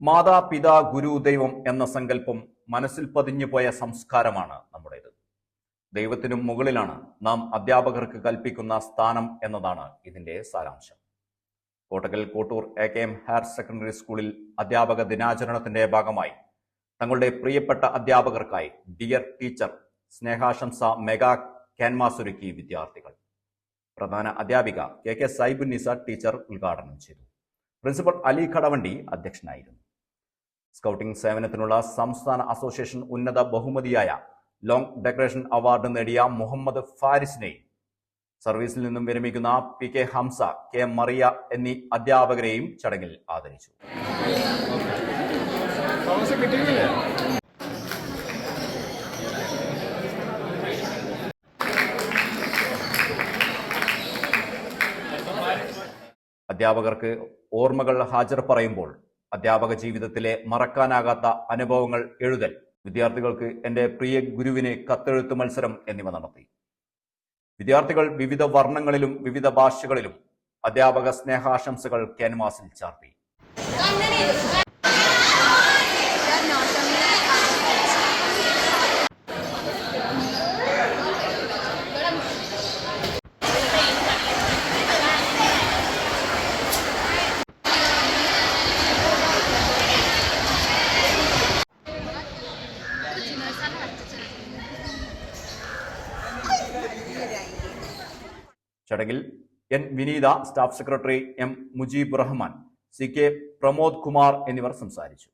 മാതാപിതാ ഗുരു ദൈവം എന്ന സങ്കല്പം മനസ്സിൽ പതിഞ്ഞുപോയ സംസ്കാരമാണ് നമ്മുടേത്. ദൈവത്തിനും മുകളിലാണ് നാം അധ്യാപകർക്ക് കൽപ്പിക്കുന്ന സ്ഥാനം എന്നതാണ് ഇതിന്റെ സാരാംശം. Kottakkal Kottoor AKM higher secondary സ്കൂളിൽ അധ്യാപക ദിനാചരണത്തിന്റെ ഭാഗമായി തങ്ങളുടെ പ്രിയപ്പെട്ട അധ്യാപകർക്കായി ഡിയർ ടീച്ചർ സ്നേഹാശംസ മെഗാ ക്യാൻവാസ് ഒരുക്കി വിദ്യാർത്ഥികൾ. പ്രധാന അധ്യാപിക KK സൈബുന്നിസ ടീച്ചർ ഉദ്ഘാടനം ചെയ്തു. പ്രിൻസിപ്പൽ അലി കടവണ്ടി അധ്യക്ഷനായിരുന്നു. സ്കൗട്ടിംഗ് സേവനത്തിനുള്ള സംസ്ഥാന അസോസിയേഷൻ ഉന്നത ബഹുമതിയായ ലോങ് ഡെക്കറേഷൻ അവാർഡ് നേടിയ മുഹമ്മദ് ഫാരിസിനെയും സർവീസിൽ നിന്നും വിരമിക്കുന്ന PK ഹംസ, K മറിയ എന്നീ അധ്യാപകരെയും ചടങ്ങിൽ ആദരിച്ചു. അധ്യാപകർക്ക് ഓർമ്മകൾ ഹാജർ പറയുമ്പോൾ അധ്യാപക ജീവിതത്തിലെ മറക്കാനാകാത്ത അനുഭവങ്ങൾ എഴുതൽ, വിദ്യാർത്ഥികൾക്ക് എൻ്റെ പ്രിയ ഗുരുവിന് കത്തെഴുത്ത് മത്സരം എന്നിവ നടത്തി. വിദ്യാർത്ഥികൾ വിവിധ വർണ്ണങ്ങളിലും വിവിധ ഭാഷകളിലും അധ്യാപക സ്നേഹാശംസകൾ ക്യാൻവാസിൽ ചാർത്തി. ചടങ്ങിൽ N വിനീത, staff secretary M Mujeeb Rahman, CK Pramod Kumar എന്നിവർ സംസാരിച്ചു.